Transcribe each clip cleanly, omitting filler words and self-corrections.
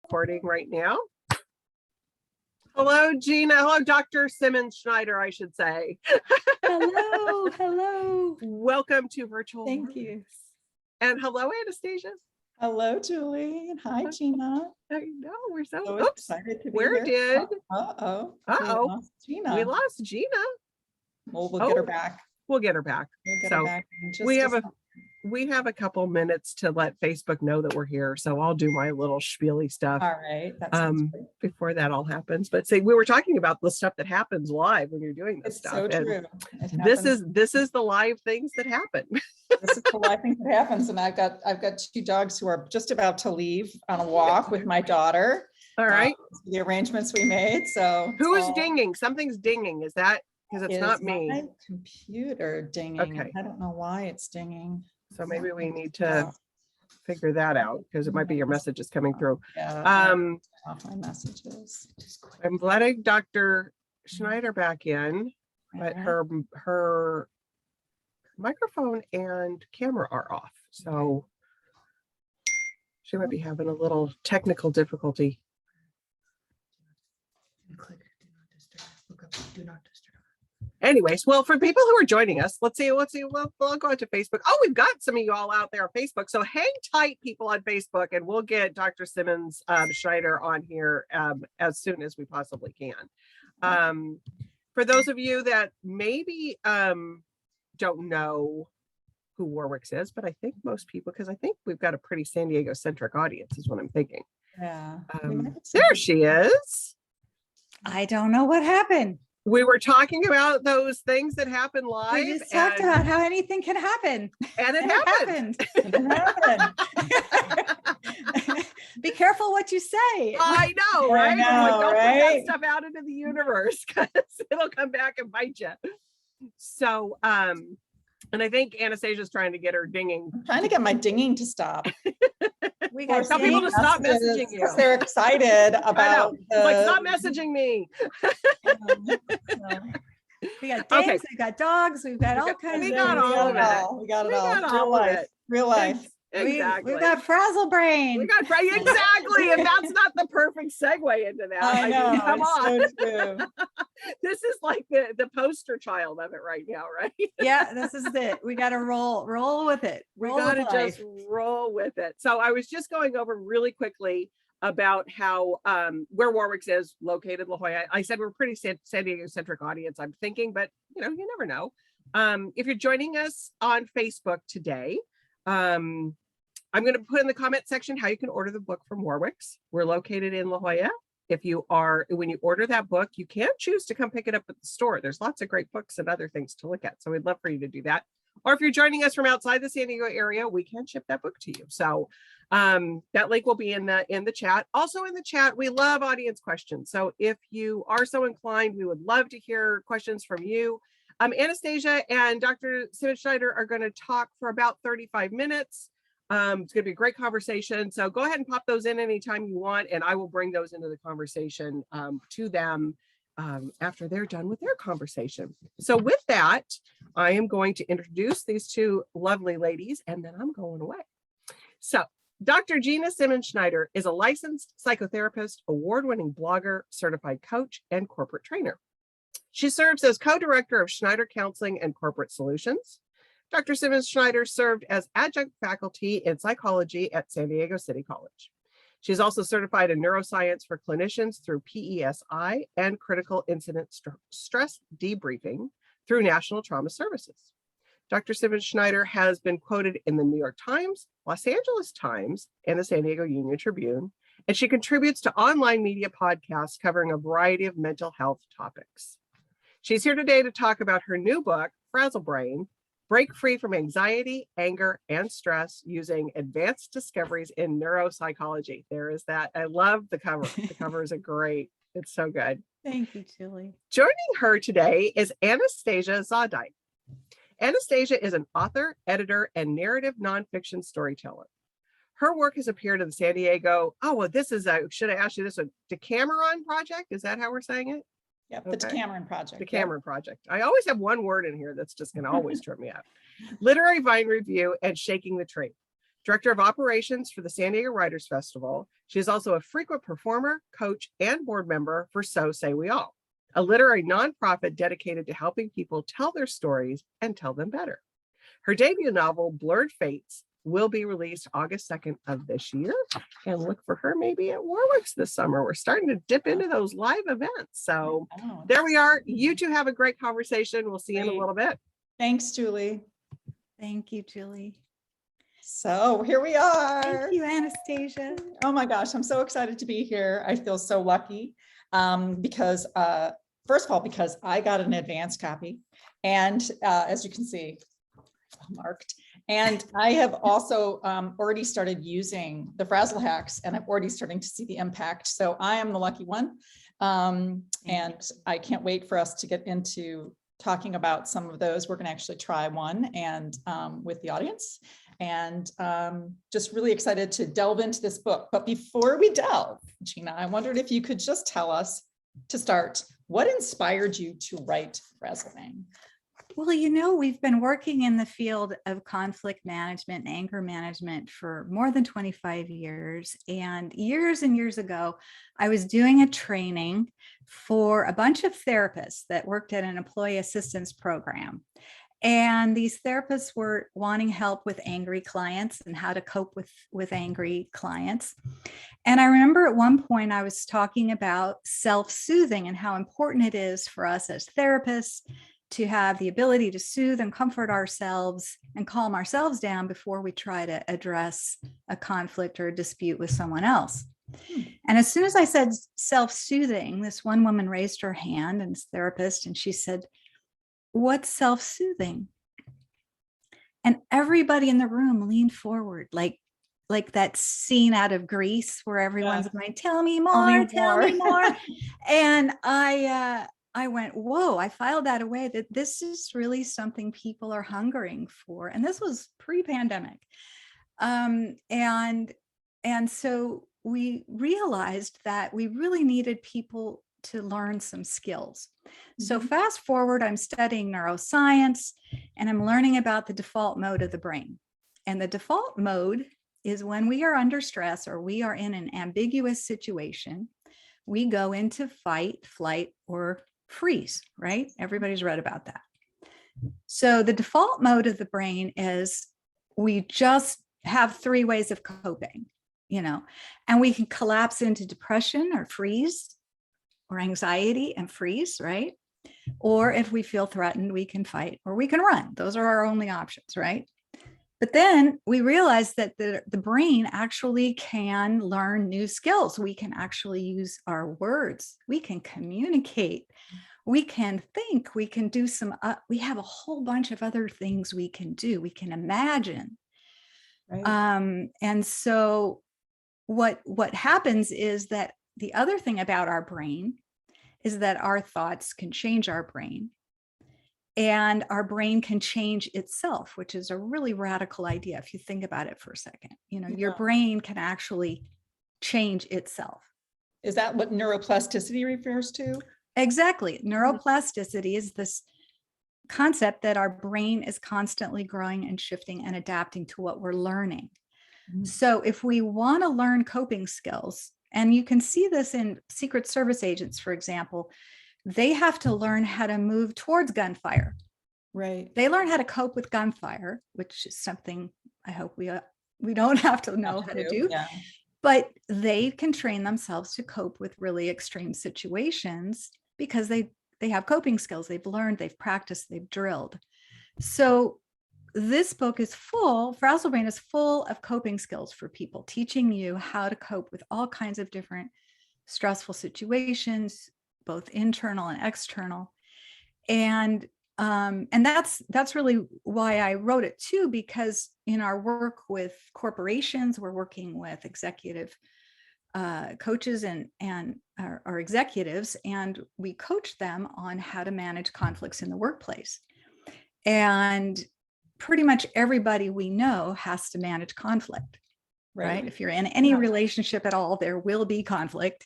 recording right now. Hello, Gina. Hello, Dr. Simmons Schneider, I should say. Hello, hello. Welcome to virtual. Thank you. And hello, Anastasia. Hello, Julie. And hi, Gina. I know, we're so excited to be Where here. did? Uh-oh. Uh-oh. We lost Gina. We lost Gina. Well, we'll get her back. We'll get her back. We'll get So her back in just we have a couple minutes to let Facebook know that we're here. So I'll do my little spiely stuff. All right. That sounds great. Before that all happens. But see, we were talking about the stuff that happens live when you're doing this stuff. So true. This is the live things that happen. This is the live thing that happens. And I've got two dogs who are just about to leave on a walk with my daughter. All right. The arrangements we made. So who is dinging? Something's dinging. Is that because it's not me? My computer dinging. Okay. I don't know why it's dinging. So maybe we need to figure that out because it might be your messages coming through. Yeah, off my messages. I'm letting Dr. Schneider back in, but her microphone and camera are off. So she might be having a little technical difficulty. Do not disturb. Anyways, well, for people who are joining us, let's see. We'll go out to Facebook. Oh, we've got some of you all out there on Facebook. So hang tight, people on Facebook, and we'll get Dr. Simmons Schneider on here as soon as we possibly can. For those of you that maybe don't know who Warwick's is, but I think most people, because I think we've got a pretty San Diego centric audience is what I'm thinking. Yeah. There she is. I don't know what happened. We were talking about those things that happen live. We just talked about how anything can happen. And it happened. Be careful what you say. I know, right? I know, don't right? put that stuff out into the universe because it'll come back and bite you. So, and I think Anastasia's trying to get her dinging. I'm trying to get my dinging to stop. We got Tell people to stop messaging you. Because they're excited about like, stop messaging me. We got things, we've got dogs, we've got all kinds of We got all of it. We got it all. Real life. Exactly. We've got FRAZZLEBRAIN. We got exactly, and that's not the perfect segue into that. I know. mean, come on. So true. This is like the poster child of it right now, right? Yeah, this is it. We got to roll with it. We got to just roll with it. So I was just going over really quickly about how where Warwick's is located, La Jolla. I said we're pretty San Diego centric audience, I'm thinking, but you never know. If you're joining us on Facebook today, I'm going to put in the comment section how you can order the book from Warwick's. We're located in La Jolla. When you order that book, you can choose to come pick it up at the store. There's lots of great books and other things to look at. So we'd love for you to do that. Or if you're joining us from outside the San Diego area, we can ship that book to you. So that link will be in the chat. Also in the chat, we love audience questions. So if you are so inclined, we would love to hear questions from you. Anastasia and Dr. Simmons Schneider are going to talk for about 35 minutes. It's going to be a great conversation. So go ahead and pop those in anytime you want, and I will bring those into the conversation to them after they're done with their conversation. So with that, I am going to introduce these two lovely ladies, and then I'm going away. So Dr. Gina Simmons Schneider is a licensed psychotherapist, award-winning blogger, certified coach, and corporate trainer. She serves as co-director of Schneider Counseling and Corporate Solutions. Dr. Simmons Schneider served as adjunct faculty in psychology at San Diego City College. She's also certified in neuroscience for clinicians through PESI and critical incident stress debriefing through National Trauma Services. Dr. Simmons Schneider has been quoted in the New York Times, Los Angeles Times, and the San Diego Union Tribune, and she contributes to online media podcasts covering a variety of mental health topics. She's here today to talk about her new book, FRAZZLEBRAIN, Break Free from Anxiety, Anger, and Stress Using Advanced Discoveries in Neuropsychology. There is that. I love the cover. The cover is great. It's so good. Thank you, Julie. Joining her today is Anastasia Zadeik. Anastasia is an author, editor, and narrative nonfiction storyteller. Her work has appeared in the San Diego, should I ask you this, a Decameron project? Is that how we're saying it? Yep, the Decameron Project. Decameron Project. I always have one word in here that's just going to always trip me up. Literary Vine Review and Shaking the Tree. Director of Operations for the San Diego Writers Festival. She is also a frequent performer, coach, and board member for So Say We All, a literary nonprofit dedicated to helping people tell their stories and tell them better. Her debut novel, Blurred Fates, will be released August 2nd of this year. And look for her maybe at Warwick's this summer. We're starting to dip into those live events. So there we are. You two have a great conversation. We'll see you in a little bit. Thanks, Julie. Thank you, Julie. So here we are. Thank you, Anastasia. Oh my gosh, I'm so excited to be here. I feel so lucky because first of all, because I got an advance copy, and as you can see, marked. And I have also already started using the Frazzle hacks, and I'm already starting to see the impact. So I am the lucky one. And I can't wait for us to get into talking about some of those. We're going to actually try one and with the audience, and just really excited to delve into this book. But before we delve, Gina, I wondered if you could just tell us to start, what inspired you to write FRAZZLEBRAIN? Well, you know, we've been working in the field of conflict management and anger management for more than 25 years. And years ago, I was doing a training for a bunch of therapists that worked at an employee assistance program. And these therapists were wanting help with angry clients and how to cope with angry clients. And I remember at one point I was talking about self-soothing and how important it is for us as therapists to have the ability to soothe and comfort ourselves and calm ourselves down before we try to address a conflict or a dispute with someone else. And as soon as I said self-soothing, this one woman raised her hand, and this therapist, and she said, "What's self-soothing?" And everybody in the room leaned forward, like that scene out of Grease where everyone's going, "Tell me more, tell me more." And I went, whoa, I filed that away, that this is really something people are hungering for. And this was pre-pandemic. And so we realized that we really needed people to learn some skills. So fast forward, I'm studying neuroscience, and I'm learning about the default mode of the brain. And the default mode is when we are under stress or we are in an ambiguous situation, we go into fight, flight, or freeze, right? Everybody's read about that. So the default mode of the brain is we just have three ways of coping, you know, and we can collapse into depression or freeze, or anxiety and freeze, right? Or if we feel threatened, we can fight or we can run. Those are our only options, right? But then we realized that the brain actually can learn new skills. We can actually use our words. We can communicate. We can think. We can do some, we have a whole bunch of other things we can do. We can imagine. Right. And so what happens is that the other thing about our brain is that our thoughts can change our brain. And our brain can change itself, which is a really radical idea if you think about it for a second. You know, your brain can actually change itself. Is that what neuroplasticity refers to? Exactly. Neuroplasticity is this concept that our brain is constantly growing and shifting and adapting to what we're learning. So if we want to learn coping skills, and you can see this in Secret Service agents, for example, they have to learn how to move towards gunfire. Right. They learn how to cope with gunfire, which is something I hope we don't have to know how to do. Yeah. But they can train themselves to cope with really extreme situations because they have coping skills. They've learned, they've practiced, they've drilled. So this book is full, FRAZZLEBRAIN is full of coping skills for people, teaching you how to cope with all kinds of different stressful situations, both internal and external. And that's really why I wrote it too, because in our work with corporations, we're working with executive coaches and our executives, and we coach them on how to manage conflicts in the workplace. And pretty much everybody we know has to manage conflict, right? If you're in any relationship at all, there will be conflict.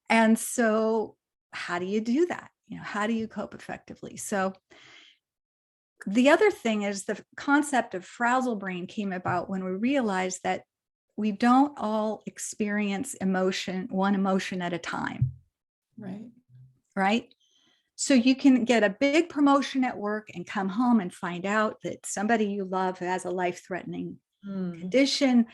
And so how do you do that? You know, how do you cope effectively? So the other thing is the concept of FRAZZLEBRAIN came about when we realized that we don't all experience emotion, one emotion at a time. Right. Right. So you can get a big promotion at work and come home and find out that somebody you love has a life-threatening condition.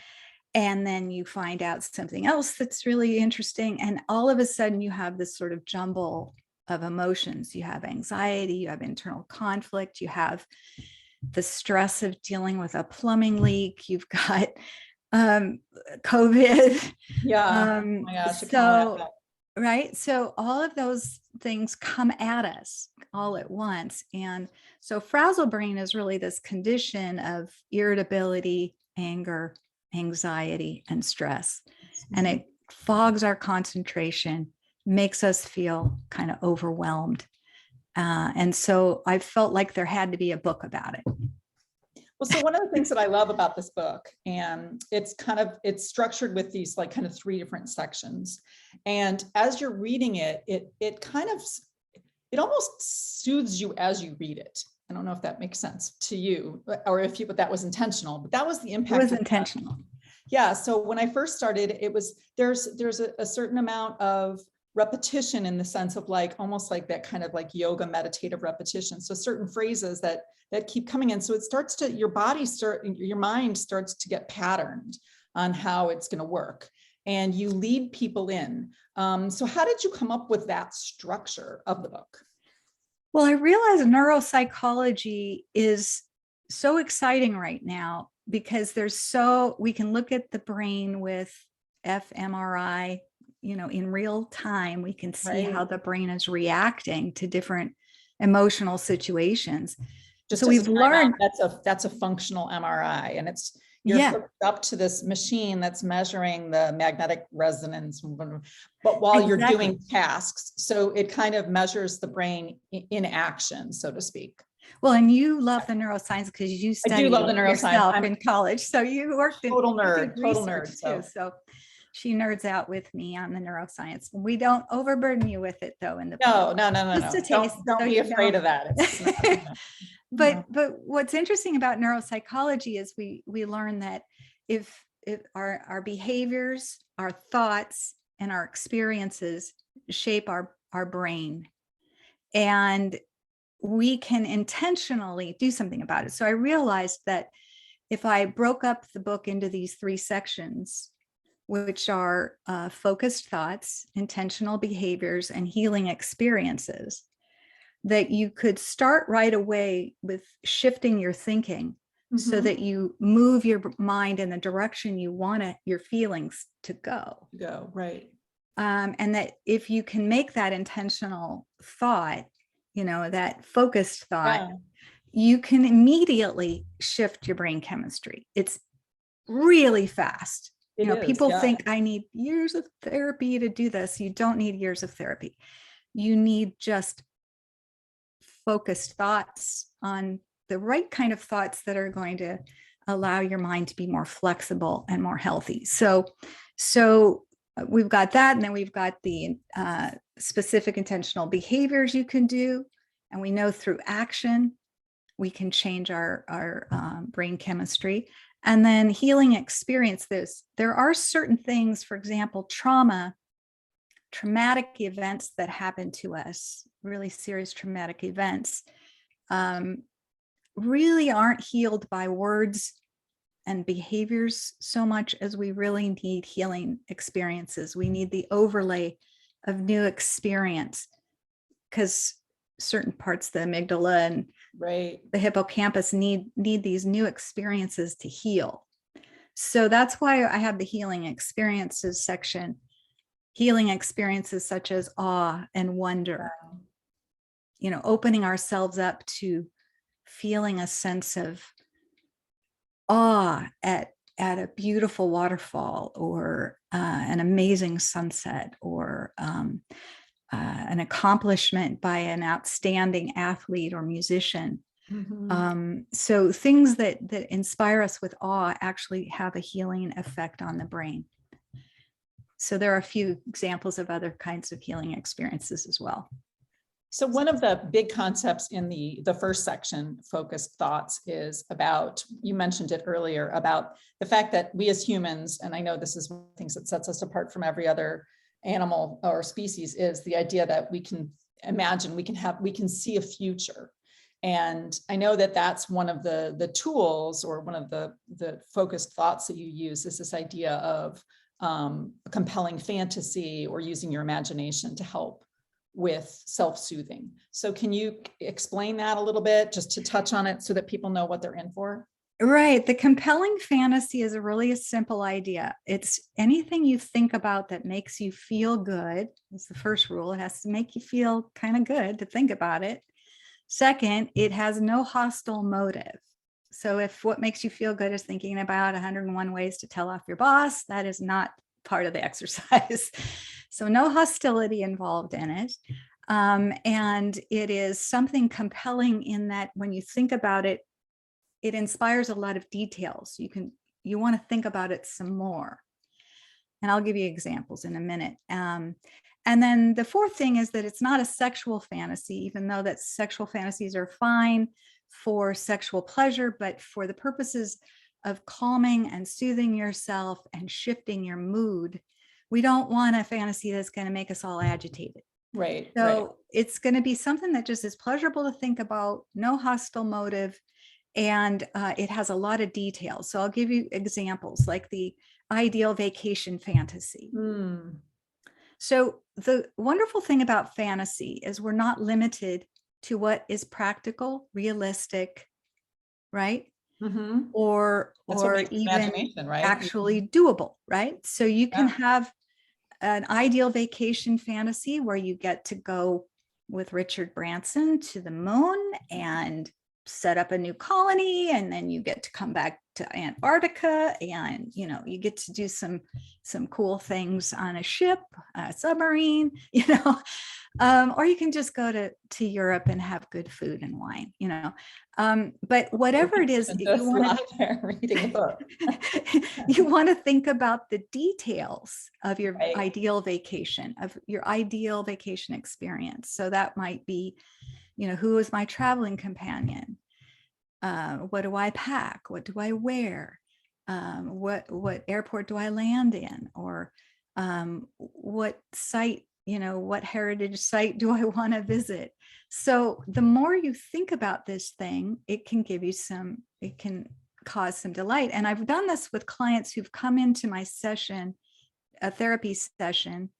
And then you find out something else that's really interesting. And all of a sudden you have this sort of jumble of emotions. You have anxiety, you have internal conflict, you have the stress of dealing with a plumbing leak, you've got COVID. Yeah. Oh my gosh, So, right. So all of those things come at us all at once. And so FRAZZLEBRAIN is really this condition of irritability, anger, anxiety, and stress. And it fogs our concentration, makes us feel kind of overwhelmed. And so I felt like there had to be a book about it. Well, so one of the things that I love about this book, and it's structured with these like kind of 3 different sections. And as you're reading it, it almost soothes you as you read it. I don't know if that makes sense to you, or if but that was intentional, but that was the impact. It was intentional. Yeah. So when I first started, there's a certain amount of repetition in the sense of like, almost like that kind of like yoga meditative repetition. So certain phrases that keep coming in. So it starts to, your mind starts to get patterned on how it's going to work, and you lead people in. So how did you come up with that structure of the book? Well, I realize neuropsychology is so exciting right now because we can look at the brain with fMRI, in real time. We can see how the brain is reacting to different emotional situations. So we've learned that's a functional MRI, and you're hooked up to this machine that's measuring the magnetic resonance, but while you're doing tasks, so it kind of measures the brain in action, so to speak. Well, and you love the neuroscience because you studied yourself in college, so you worked total nerd too. So she nerds out with me on the neuroscience. We don't overburden you with it though in the no. Just a taste. Don't be afraid of that. But what's interesting about neuropsychology is we learn that if our behaviors, our thoughts, and our experiences shape our brain, and we can intentionally do something about it. So I realized that if I broke up the book into these 3 sections, which are focused thoughts, intentional behaviors, and healing experiences, that you could start right away with shifting your thinking so that you move your mind in the direction you want your feelings to go. Right. And that if you can make that intentional thought, that focused thought, you can immediately shift your brain chemistry. It's really fast. People think I need years of therapy to do this. You don't need years of therapy. You need just focused thoughts on the right kind of thoughts that are going to allow your mind to be more flexible and more healthy. So we've got that, and then we've got the specific intentional behaviors you can do, and we know through action we can change our brain chemistry. And then healing experiences. There are certain things, for example, traumatic events that happen to us, really serious traumatic events, really aren't healed by words and behaviors so much as we really need healing experiences. We need the overlay of new experience, because certain parts of the amygdala and the hippocampus need these new experiences to heal. So that's why I have the healing experiences section. Healing experiences such as awe and wonder, opening ourselves up to feeling a sense of awe at a beautiful waterfall, or an amazing sunset, or an accomplishment by an outstanding athlete or musician. So things that inspire us with awe actually have a healing effect on the brain. So there are a few examples of other kinds of healing experiences as well. So one of the big concepts in the first section, focused thoughts, is about, you mentioned it earlier, about the fact that we as humans, and I know this is one of the things that sets us apart from every other animal or species, is the idea that we can imagine, we can see a future. And I know that that's one of the tools, or one of the focused thoughts that you use, is this idea of compelling fantasy, or using your imagination to help with self-soothing. So can you explain that a little bit, just to touch on it so that people know what they're in for? Right. The compelling fantasy is a really simple idea. It's anything you think about that makes you feel good. That's the first rule. It has to make you feel kind of good to think about it. Second, it has no hostile motive. So if what makes you feel good is thinking about 101 ways to tell off your boss, that is not part of the exercise. So no hostility involved in it. And it is something compelling in that when you think about it, it inspires a lot of details. You want to think about it some more. And I'll give you examples in a minute. And then the fourth thing is that it's not a sexual fantasy, even though that sexual fantasies are fine for sexual pleasure, but for the purposes of calming and soothing yourself and shifting your mood, we don't want a fantasy that's going to make us all agitated. Right. So it's going to be something that just is pleasurable to think about, no hostile motive, and it has a lot of details. So I'll give you examples, like the ideal vacation fantasy. So the wonderful thing about fantasy is we're not limited to what is practical, realistic, right? Or even right? actually doable, right? So you can have an ideal vacation fantasy where you get to go with Richard Branson to the moon and set up a new colony, and then you get to come back to Antarctica, and you get to do some cool things on a ship, a submarine, or you can just go to Europe and have good food and wine, but whatever it is, you want to reading a book. you want to think about the details of your ideal vacation, of your ideal vacation experience. So that might be, who is my traveling companion? What do I pack? What do I wear? What airport do I land in? Or what site, what heritage site do I want to visit? So the more you think about this thing, it can cause some delight. And I've done this with clients who've come into my session, a therapy session,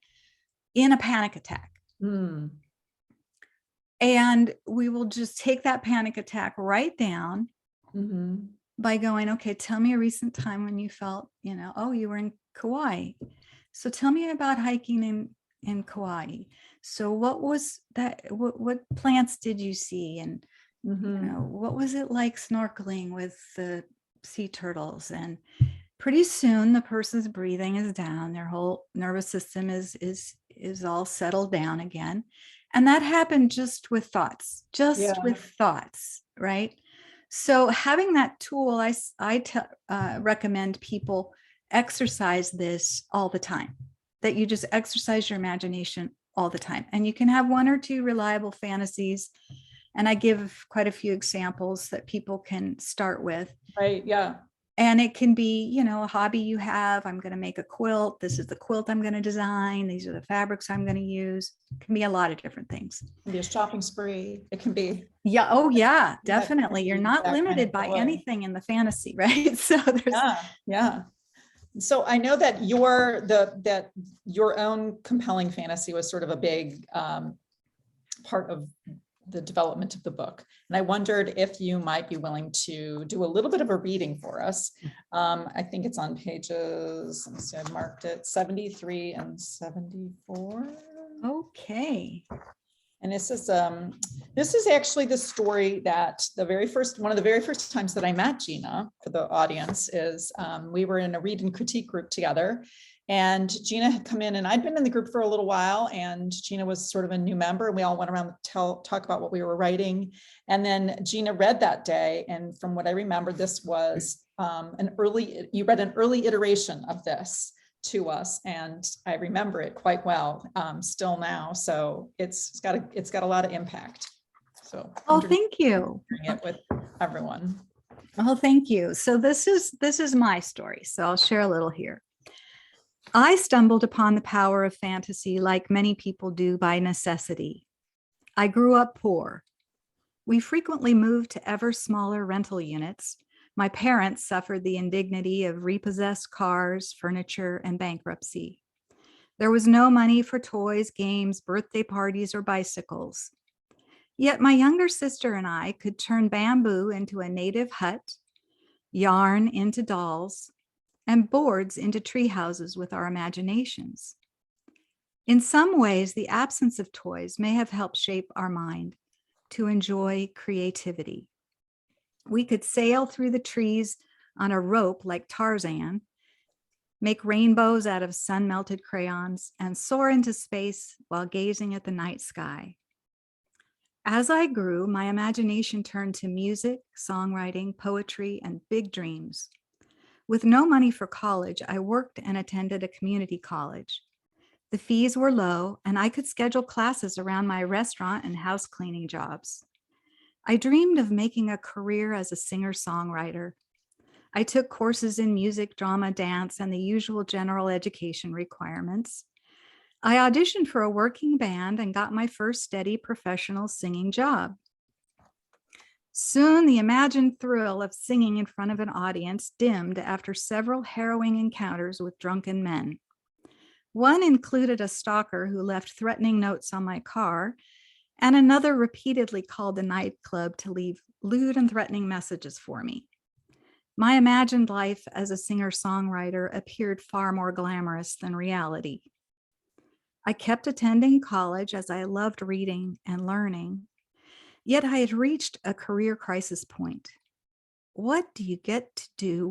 in a panic attack. And we will just take that panic attack right down by going, okay, tell me a recent time when you felt, oh, you were in Kauai. So tell me about hiking in Kauai. So what was that? What plants did you see? And, what was it like snorkeling with the sea turtles? And pretty soon the person's breathing is down. Their whole nervous system is all settled down again. And that happened just with thoughts, with thoughts, right? So having that tool, I recommend people exercise this all the time, that you just exercise your imagination all the time. And you can have one or two reliable fantasies. And I give quite a few examples that people can start with. Right, yeah. And it can be, a hobby you have. I'm going to make a quilt. This is the quilt I'm going to design. These are the fabrics I'm going to use. It can be a lot of different things. It can be a shopping spree. It can be. Yeah. Oh, yeah, definitely. You're not limited by anything in the fantasy, right? So there's. Yeah. So I know that your own compelling fantasy was sort of a big part of the development of the book. And I wondered if you might be willing to do a little bit of a reading for us. I think it's on pages, let me see, I've marked it, 73 and 74. Okay. And this is actually the story that one of the very first times that I met Gina, for the audience, is we were in a read and critique group together. And Gina had come in, and I'd been in the group for a little while, and Gina was sort of a new member, and we all went around to talk about what we were writing. And then Gina read that day. And from what I remember, this was you read an early iteration of this to us, and I remember it quite well still now. So it's got a lot of impact. So Oh, thank you. sharing it with everyone. Oh, thank you. So this is my story. So I'll share a little here. I stumbled upon the power of fantasy like many people do by necessity. I grew up poor. We frequently moved to ever smaller rental units. My parents suffered the indignity of repossessed cars, furniture, and bankruptcy. There was no money for toys, games, birthday parties, or bicycles. Yet my younger sister and I could turn bamboo into a native hut, yarn into dolls, and boards into tree houses with our imaginations. In some ways, the absence of toys may have helped shape our mind to enjoy creativity. We could sail through the trees on a rope like Tarzan, make rainbows out of sun-melted crayons, and soar into space while gazing at the night sky. As I grew, my imagination turned to music, songwriting, poetry, and big dreams. With no money for college, I worked and attended a community college. The fees were low, and I could schedule classes around my restaurant and house cleaning jobs. I dreamed of making a career as a singer-songwriter. I took courses in music, drama, dance, and the usual general education requirements. I auditioned for a working band and got my first steady professional singing job. Soon, the imagined thrill of singing in front of an audience dimmed after several harrowing encounters with drunken men. One included a stalker who left threatening notes on my car, and another repeatedly called the nightclub to leave lewd and threatening messages for me. My imagined life as a singer-songwriter appeared far more glamorous than reality. I kept attending college as I loved reading and learning, yet I had reached a career crisis point. What do you get to do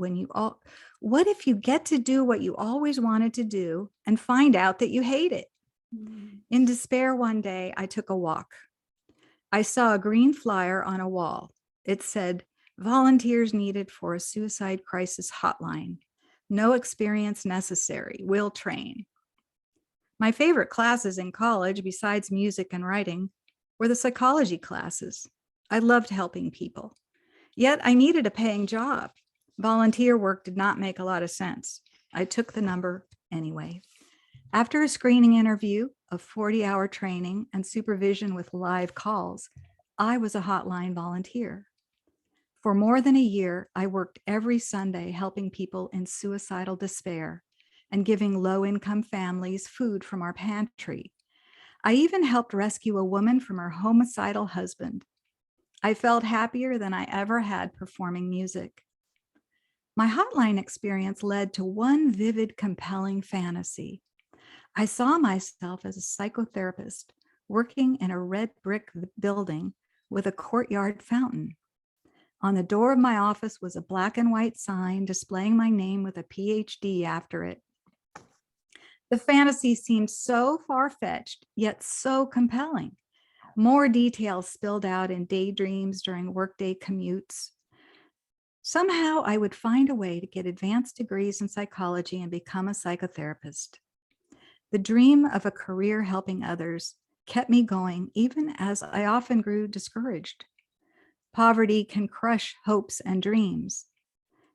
what if you get to do what you always wanted to do and find out that you hate it? In despair, one day I took a walk. I saw a green flyer on a wall. It said, "Volunteers needed for a suicide crisis hotline. No experience necessary. We'll train." My favorite classes in college, besides music and writing, were the psychology classes. I loved helping people. Yet I needed a paying job. Volunteer work did not make a lot of sense. I took the number anyway. After a screening interview, a 40-hour training, and supervision with live calls, I was a hotline volunteer. For more than a year, I worked every Sunday helping people in suicidal despair and giving low-income families food from our pantry. I even helped rescue a woman from her homicidal husband. I felt happier than I ever had performing music. My hotline experience led to one vivid, compelling fantasy. I saw myself as a psychotherapist working in a red brick building with a courtyard fountain. On the door of my office was a black and white sign displaying my name with a PhD after it. The fantasy seemed so far-fetched, yet so compelling. More details spilled out in daydreams during workday commutes. Somehow I would find a way to get advanced degrees in psychology and become a psychotherapist. The dream of a career helping others kept me going even as I often grew discouraged. Poverty can crush hopes and dreams.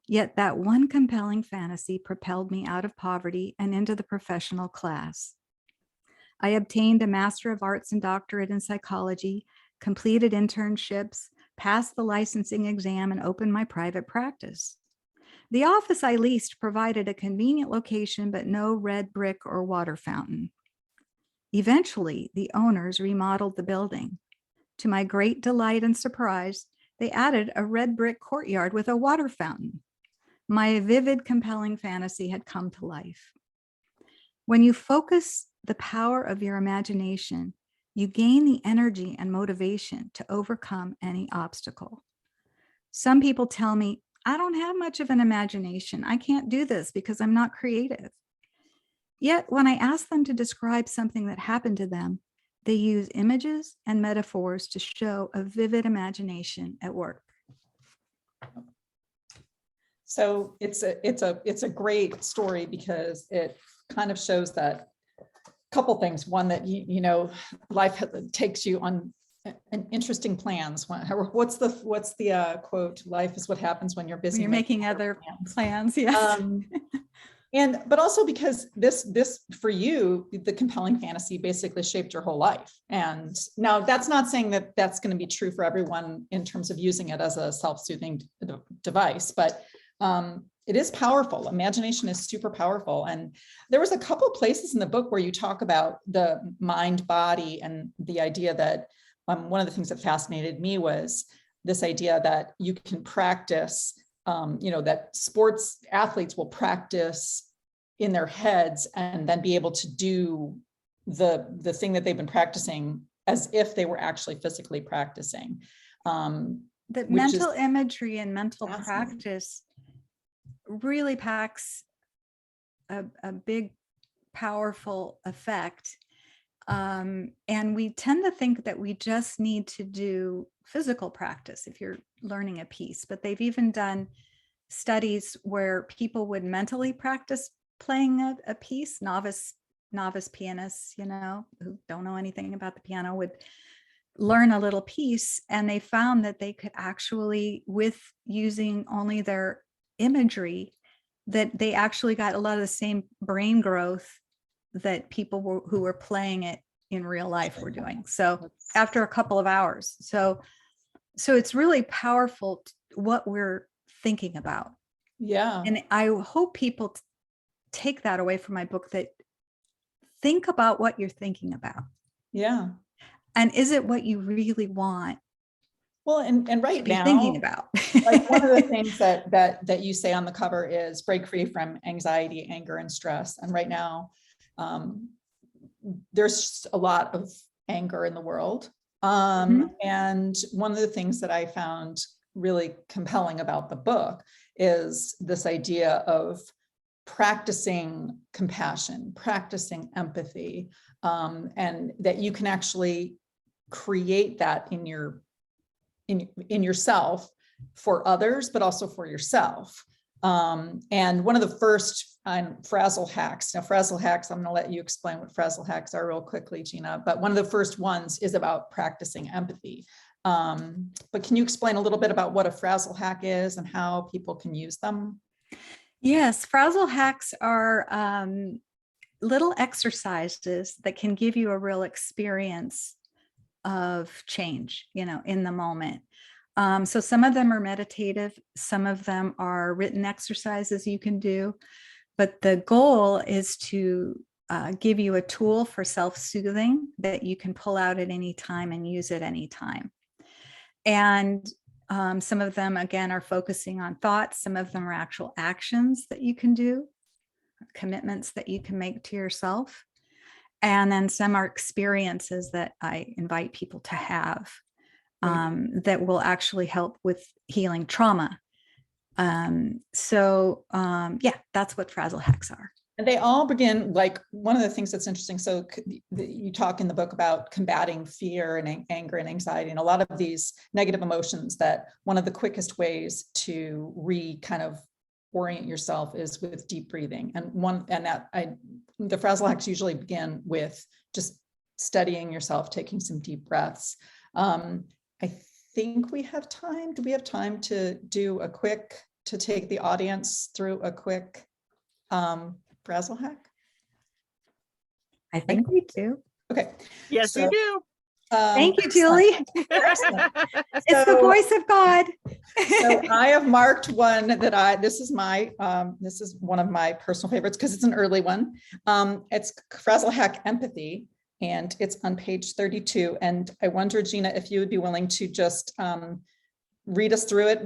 Yet that one compelling fantasy propelled me out of poverty and into the professional class. I obtained a Master of Arts and Doctorate in Psychology, completed internships, passed the licensing exam, and opened my private practice. The office I leased provided a convenient location, but no red brick or water fountain. Eventually, the owners remodeled the building. To my great delight and surprise, they added a red brick courtyard with a water fountain. My vivid, compelling fantasy had come to life. When you focus the power of your imagination, you gain the energy and motivation to overcome any obstacle. Some people tell me, I don't have much of an imagination. I can't do this because I'm not creative. Yet when I ask them to describe something that happened to them, they use images and metaphors to show a vivid imagination at work. So it's a great story because it kind of shows that couple things. One, that life takes you on an interesting plans. What's the quote? Life is what happens when you're busy You're making other plans. Yes. But also because this for you, the compelling fantasy basically shaped your whole life. And now that's not saying that that's going to be true for everyone in terms of using it as a self-soothing device, but it is powerful. Imagination is super powerful. And there was a couple places in the book where you talk about the mind body and the idea that one of the things that fascinated me was this idea that you can practice, that sports athletes will practice in their heads and then be able to do the thing that they've been practicing as if they were actually physically practicing. That mental imagery and mental practice really packs a big, powerful effect. And we tend to think that we just need to do physical practice if you're learning a piece, but they've even done studies where people would mentally practice playing a piece. Novice pianists, who don't know anything about the piano, would learn a little piece, and they found that they could actually, with using only their imagery, that they actually got a lot of the same brain growth that people who were playing it in real life were doing. So after a couple of hours. So it's really powerful what we're thinking about. Yeah. And I hope people take that away from my book, that think about what you're thinking about. Yeah. And is it what you really want? Well, and right now, thinking about like one of the things that you say on the cover is break free from anxiety, anger, and stress. And right now, there's a lot of anger in the world. And one of the things that I found really compelling about the book is this idea of practicing compassion, practicing empathy, and that you can actually create that in yourself for others, but also for yourself. And one of the first frazzle hacks. Now, frazzle hacks, I'm going to let you explain what frazzle hacks are real quickly, Gina. But one of the first ones is about practicing empathy. But can you explain a little bit about what a frazzle hack is and how people can use them? Yes, frazzle hacks are little exercises that can give you a real experience of change, in the moment. So some of them are meditative, some of them are written exercises you can do, but the goal is to give you a tool for self-soothing that you can pull out at any time and use at any time. And some of them, again, are focusing on thoughts. Some of them are actual actions that you can do, commitments that you can make to yourself. And then some are experiences that I invite people to have that will actually help with healing trauma. Yeah, that's what frazzle hacks are. And they all begin, like, one of the things that's interesting. So you talk in the book about combating fear and anger and anxiety and a lot of these negative emotions, that one of the quickest ways to kind of orient yourself is with deep breathing. The frazzle hacks usually begin with just studying yourself, taking some deep breaths. I think we have time. Do we have time to take the audience through a quick frazzle hack? I think we do. Okay. Yes, you do. Thank you, Julie. Excellent. It's the voice of God. So I have marked one that this is one of my personal favorites because it's an early one. It's frazzle hack empathy, and it's on page 32. And I wonder, Gina, if you would be willing to just read us through it.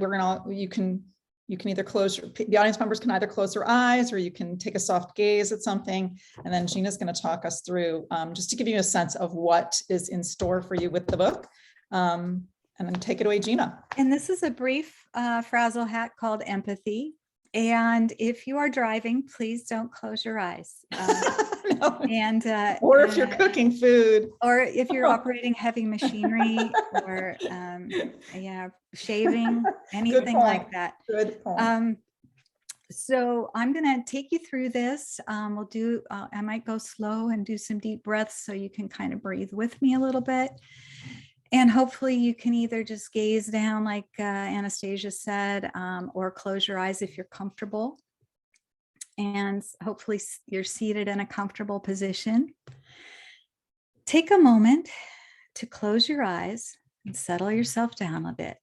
You can either the audience members can either close their eyes, or you can take a soft gaze at something. And then Gina's going to talk us through just to give you a sense of what is in store for you with the book. And then take it away, Gina. And this is a brief frazzle hack called empathy. And if you are driving, please don't close your eyes. No. And or if you're cooking food, or if you're operating heavy machinery, or shaving, anything like that. Good point. So I'm going to take you through this. We'll do, I might go slow and do some deep breaths so you can kind of breathe with me a little bit. And hopefully you can either just gaze down like Anastasia said, or close your eyes if you're comfortable. And hopefully you're seated in a comfortable position. Take a moment to close your eyes and settle yourself down a bit.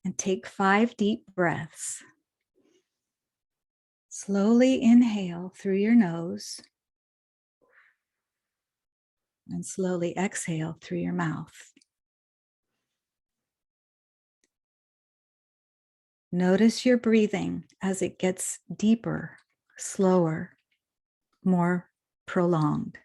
And take 5 deep breaths. Slowly inhale through your nose and slowly exhale through your mouth. Notice your breathing as it gets deeper, slower, more prolonged.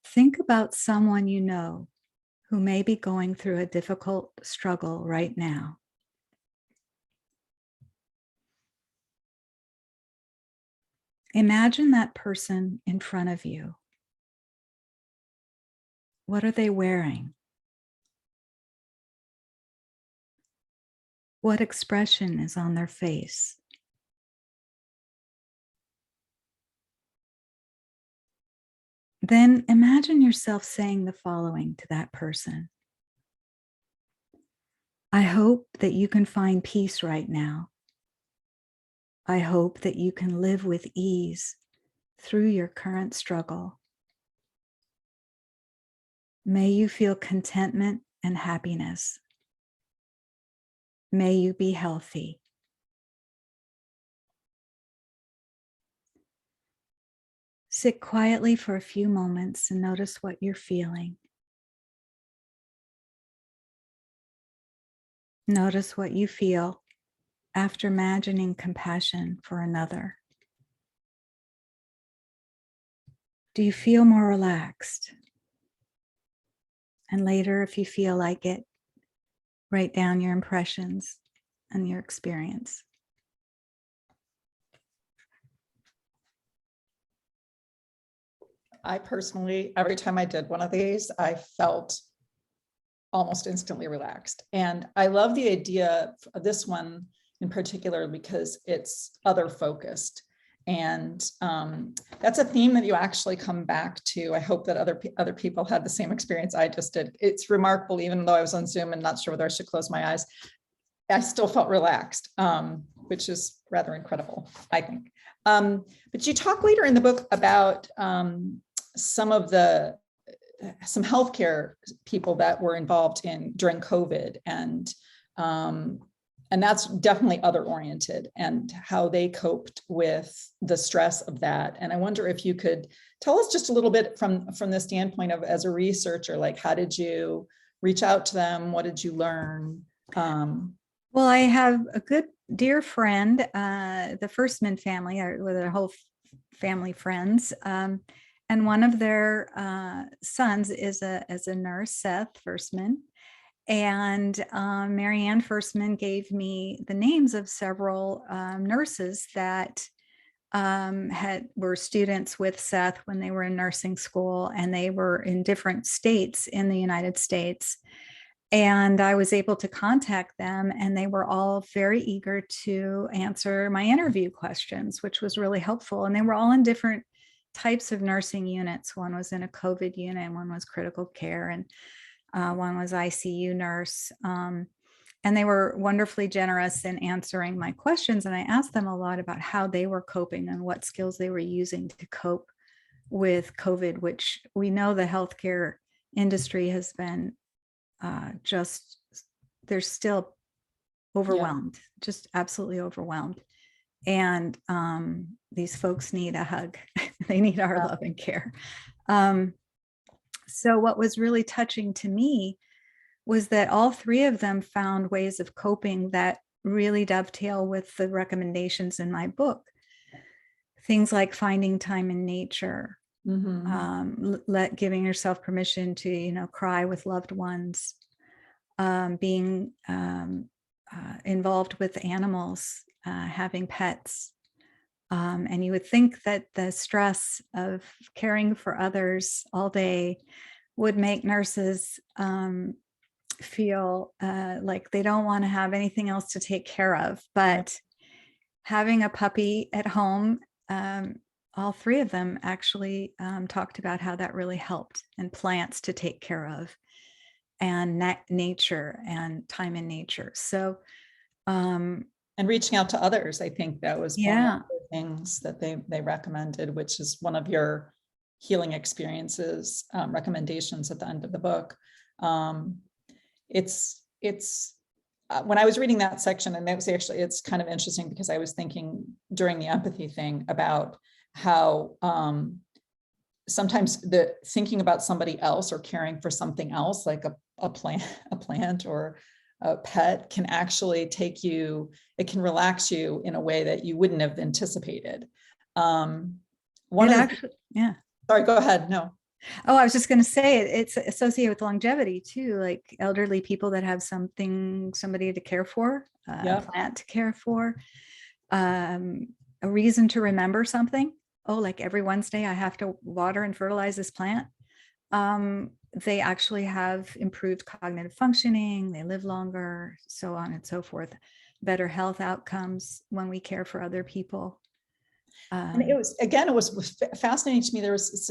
Think about someone you know who may be going through a difficult struggle right now. Imagine that person in front of you. What are they wearing? What expression is on their face? Then imagine yourself saying the following to that person. I hope that you can find peace right now. I hope that you can live with ease through your current struggle. May you feel contentment and happiness. May you be healthy. Sit quietly for a few moments and notice what you're feeling. Notice what you feel after imagining compassion for another. Do you feel more relaxed? And later, if you feel like it, write down your impressions and your experience. I personally, every time I did one of these, I felt almost instantly relaxed. And I love the idea of this one in particular because it's other focused. And that's a theme that you actually come back to. I hope that other people had the same experience I just did. It's remarkable, even though I was on Zoom and not sure whether I should close my eyes, I still felt relaxed, which is rather incredible, I think. But you talk later in the book about some healthcare people that were involved during COVID, and that's definitely other oriented, and how they coped with the stress of that. And I wonder if you could tell us just a little bit from the standpoint of, as a researcher, like, how did you reach out to them? What did you learn? Well, I have a good dear friend, the Firstman family, with their whole family friends. And one of their sons is a nurse, Seth Firstman. And Marianne Firstman gave me the names of several nurses that were students with Seth when they were in nursing school, and they were in different states in the United States. And I was able to contact them, and they were all very eager to answer my interview questions, which was really helpful. And they were all in different types of nursing units. One was in a COVID unit, and one was critical care, and one was ICU nurse. And they were wonderfully generous in answering my questions. And I asked them a lot about how they were coping and what skills they were using to cope with COVID, which we know the healthcare industry has been they're still overwhelmed, just absolutely overwhelmed. And these folks need a hug. They need our love and care. So what was really touching to me was that all 3 of them found ways of coping that really dovetail with the recommendations in my book. Things like finding time in nature, giving yourself permission to, cry with loved ones, being involved with animals, having pets. And you would think that the stress of caring for others all day would make nurses feel like they don't want to have anything else to take care of. But having a puppy at home, all three of them actually talked about how that really helped, and plants to take care of, and nature and time in nature. So, and reaching out to others, I think that was one yeah, of the things that they recommended, which is one of your healing experiences recommendations at the end of the book. It's when I was reading that section, and that was actually, it's kind of interesting because I was thinking during the empathy thing about how sometimes the thinking about somebody else or caring for something else, like a plant or a pet, can actually take you, it can relax you in a way that you wouldn't have anticipated. yeah. Sorry, go ahead. No. Oh, I was just going to say it's associated with longevity too, like elderly people that have somebody to care for, a plant to care for, a reason to remember something. Oh, like every Wednesday I have to water and fertilize this plant. They actually have improved cognitive functioning, they live longer, so on and so forth. Better health outcomes when we care for other people. And it was fascinating to me. There was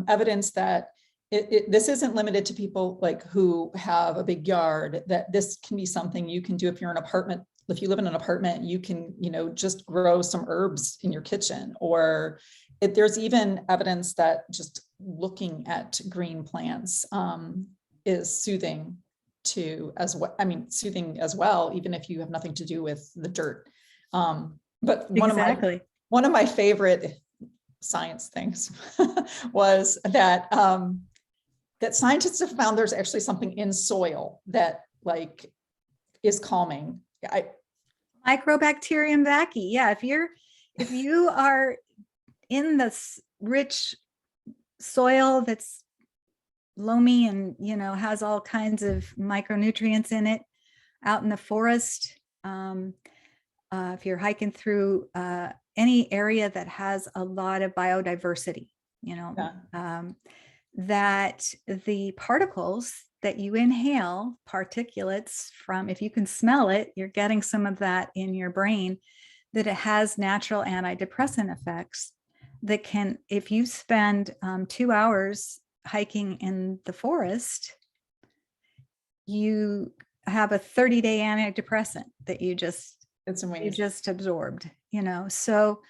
evidence that this isn't limited to people like who have a big yard, that this can be something you can do if you're in an apartment. If you live in an apartment, you can, just grow some herbs in your kitchen, or there's even evidence that just looking at green plants is soothing soothing as well, even if you have nothing to do with the dirt. But one of my favorite science things was that that scientists have found there's actually something in soil that like is calming. Microbacterium vaccae. Yeah, if you are in this rich soil that's loamy and has all kinds of micronutrients in it, out in the forest, if you're hiking through any area that has a lot of biodiversity, that the particles that you inhale, particulates from, if you can smell it, you're getting some of that in your brain, that it has natural antidepressant effects that can, if you spend 2 hours hiking in the forest, you have a 30-day antidepressant that you just absorbed, So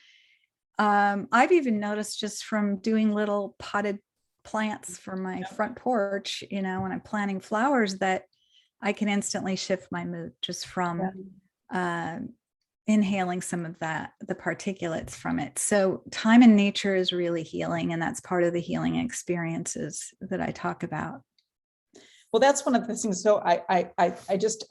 I've even noticed just from doing little potted plants for my front porch, when I'm planting flowers, that I can instantly shift my mood just from inhaling some of the particulates from it. So time in nature is really healing, and that's part of the healing experiences that I talk about. Well, that's one of the things. So I just,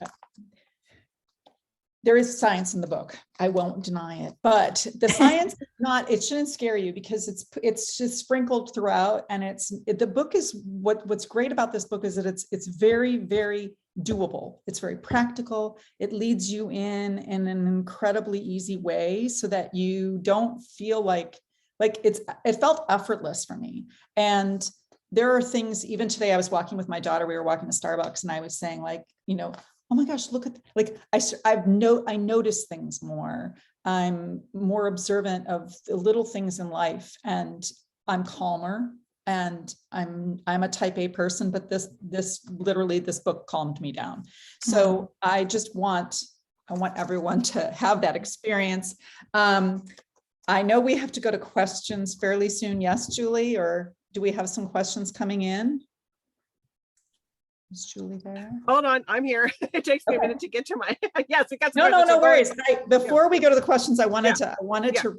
there is science in the book. I won't deny it, but the science is not, it shouldn't scare you because it's just sprinkled throughout. And the book is what's great about this book is that it's very, very doable. It's very practical. It leads you in an incredibly easy way so that you don't feel like it felt effortless for me. And there are things, even today, I was walking with my daughter, we were walking to Starbucks, and I was saying oh my gosh, look at, I notice things more. I'm more observant of the little things in life, and I'm calmer, and I'm a type A person, but this book calmed me down. So I want everyone to have that experience. I know we have to go to questions fairly soon. Yes, Julie, or do we have some questions coming in? Is Julie there? Hold on, I'm here. It takes me a minute to get to my, yes, it got no worries. Before we go to the questions, I wanted to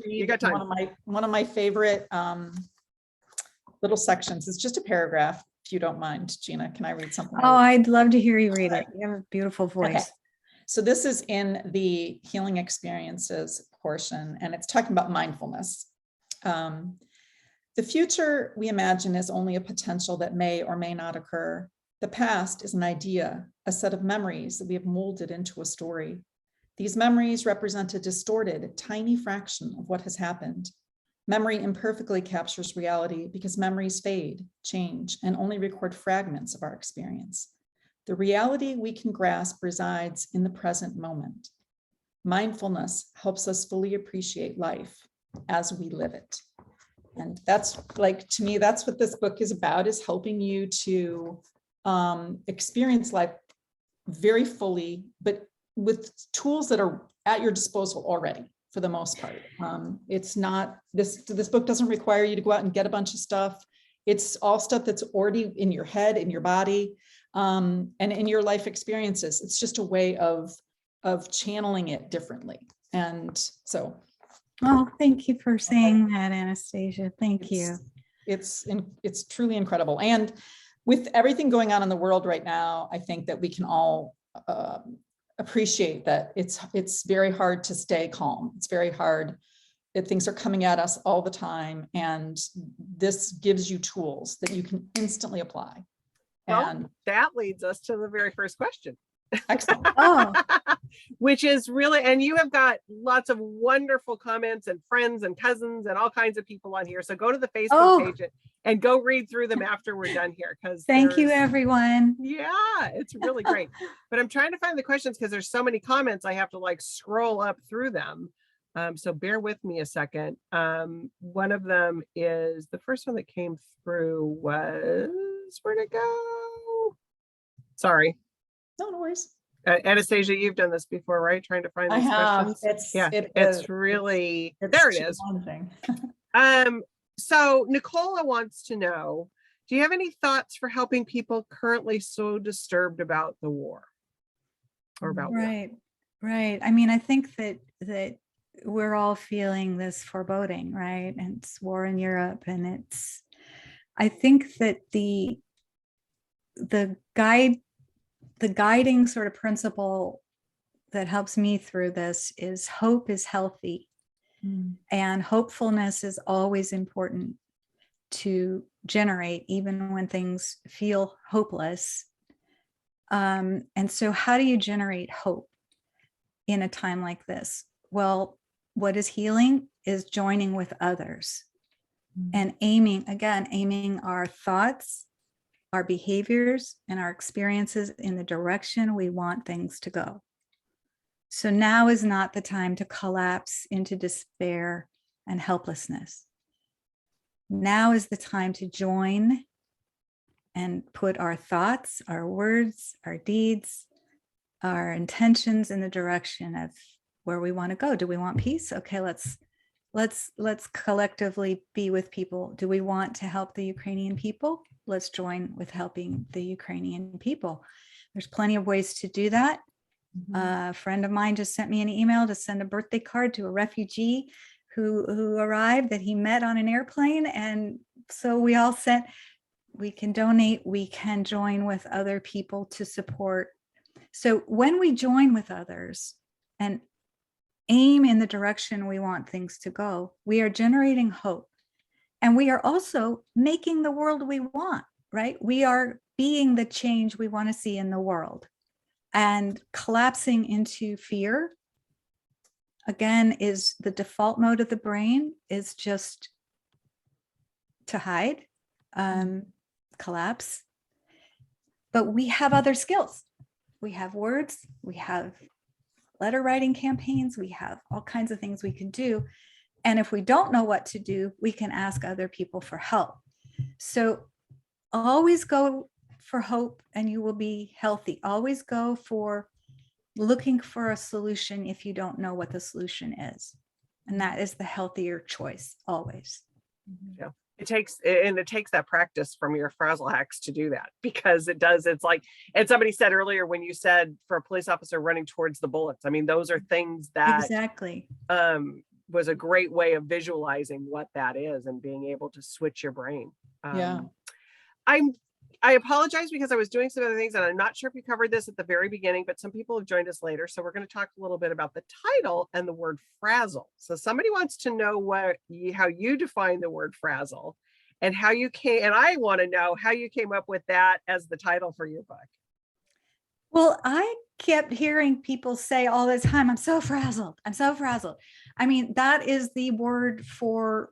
read one of my favorite little sections. It's just a paragraph, if you don't mind, Gina. Can I read something? Oh, I'd love to hear you read it. You have a beautiful voice. Okay. So this is in the healing experiences portion, and it's talking about mindfulness. The future we imagine is only a potential that may or may not occur. The past is an idea, a set of memories that we have molded into a story. These memories represent a distorted, tiny fraction of what has happened. Memory imperfectly captures reality because memories fade, change, and only record fragments of our experience. The reality we can grasp resides in the present moment. Mindfulness helps us fully appreciate life as we live it. And that's like, to me, that's what this book is about, is helping you to experience life very fully, but with tools that are at your disposal already, for the most part. It's not, this book doesn't require you to go out and get a bunch of stuff. It's all stuff that's already in your head, in your body, and in your life experiences. It's just a way of channeling it differently. And so. Oh, thank you for saying that, Anastasia. Thank you. It's truly incredible. And with everything going on in the world right now, I think that we can all appreciate that it's very hard to stay calm. It's very hard. Things are coming at us all the time. And this gives you tools that you can instantly apply. Well, and that leads us to the very first question. Excellent. Oh, Which is really, and you have got lots of wonderful comments and friends and cousins and all kinds of people on here. So go to the Facebook page and go read through them after we're done here. Because thank you, everyone. Yeah, it's really great. But I'm trying to find the questions because there's so many comments. I have to like scroll up through them. So bear with me a second. One of them is, the first one that came through was, where'd it go? Sorry. No worries. Anastasia, you've done this before, right? Trying to find these questions. It's really, there it is. So Nicola wants to know, do you have any thoughts for helping people currently so disturbed about the war? Or about war? Right. I mean, I think that we're all feeling this foreboding, right? And it's war in Europe, and I think that the guiding sort of principle that helps me through this is hope is healthy. And hopefulness is always important to generate, even when things feel hopeless. And so how do you generate hope in a time like this? Well, what is healing is joining with others and aiming our thoughts, our behaviors, and our experiences in the direction we want things to go. So now is not the time to collapse into despair and helplessness. Now is the time to join and put our thoughts, our words, our deeds, our intentions in the direction of where we want to go. Do we want peace? Okay, let's collectively be with people. Do we want to help the Ukrainian people? Let's join with helping the Ukrainian people. There's plenty of ways to do that. A friend of mine just sent me an email to send a birthday card to a refugee who arrived that he met on an airplane. And so we all we can donate, we can join with other people to support. So when we join with others and aim in the direction we want things to go, we are generating hope. And we are also making the world we want, right? We are being the change we want to see in the world. And collapsing into fear, again, is the default mode of the brain, is just to hide, collapse. But we have other skills. We have words, we have letter writing campaigns, we have all kinds of things we can do. And if we don't know what to do, we can ask other people for help. So always go for hope and you will be healthy. Always go for looking for a solution if you don't know what the solution is. And that is the healthier choice, always. Yeah. It takes that practice from your frazzle hacks to do that, because it's like, and somebody said earlier when you said for a police officer running towards the bullets, I mean, those are things that exactly was a great way of visualizing what that is and being able to switch your brain. I apologize because I was doing some other things and I'm not sure if you covered this at the very beginning, but some people have joined us later. So we're going to talk a little bit about the title and the word frazzle. So somebody wants to know how you define the word frazzle. and how you came, and I want to know how you came up with that as the title for your book. Well, I kept hearing people say all the time, I'm so frazzled. I'm so frazzled. I mean, that is the word for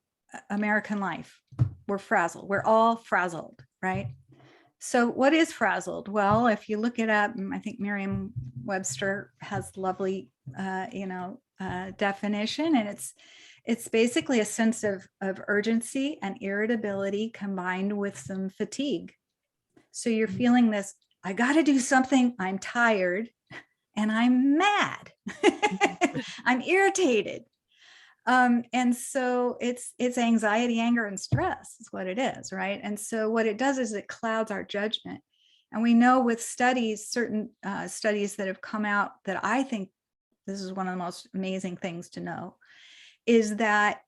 American life. We're frazzled. We're all frazzled, right? So what is frazzled? Well, if you look it up, I think Merriam-Webster has lovely, definition, and it's basically a sense of urgency and irritability combined with some fatigue. So you're feeling this, I got to do something. I'm tired and I'm mad. I'm irritated. And so it's anxiety, anger, and stress is what it is, right? And so what it does is it clouds our judgment. And we know with studies, certain studies that have come out, that I think this is one of the most amazing things to know, is that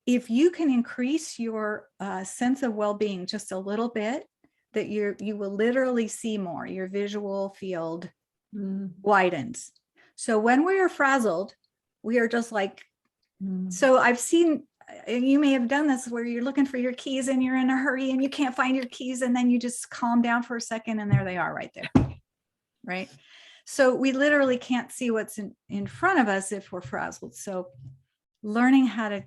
if you can increase your sense of well-being just a little bit, that you will literally see more. Your visual field widens. So when we are frazzled, we are just like, so I've seen, you may have done this, where you're looking for your keys and you're in a hurry and you can't find your keys, and then you just calm down for a second and there they are right there, right? So we literally can't see what's in front of us if we're frazzled. So learning how to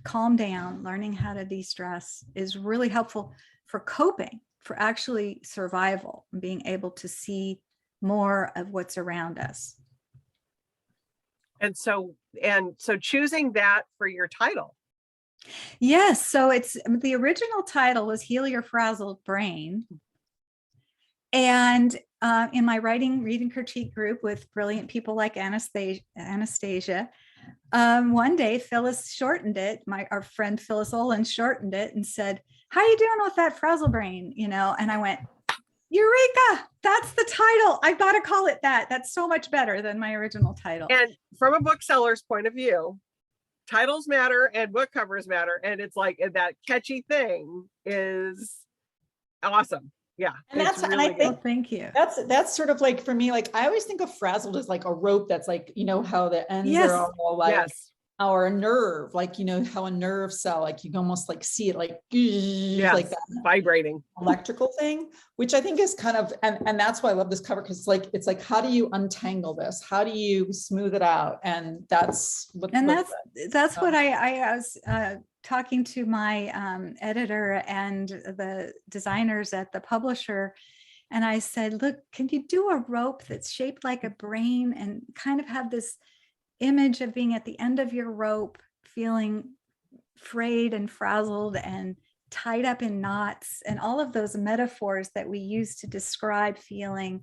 calm down, learning how to de-stress is really helpful for coping, for actually survival, and being able to see more of what's around us. And so choosing that for your title. Yes. So it's the original title was Heal Your Frazzled Brain. And in my reading critique group with brilliant people like Anastasia, one day Phyllis shortened it. Our friend Phyllis Olin shortened it and said, "How you doing with that frazzle brain?" And I went, "Eureka! That's the title. I've got to call it that. That's so much better than my original title." And from a bookseller's point of view, titles matter and book covers matter. And it's like that catchy thing is awesome. Yeah. And that's, really, and I think, thank you. That's sort of like, for me, like I always think of frazzled as like a rope that's like, how the ends are all like, or a nerve, like, how a nerve cell, like you can almost like see it like, like that vibrating electrical thing, which I think is kind of, and that's why I love this cover. Cause it's like, how do you untangle this? How do you smooth it out? And that's what, that's what I was, talking to my editor and the designers at the publisher. And I said, look, can you do a rope that's shaped like a brain and kind of have this image of being at the end of your rope, feeling frayed and frazzled and tied up in knots, and all of those metaphors that we use to describe feeling,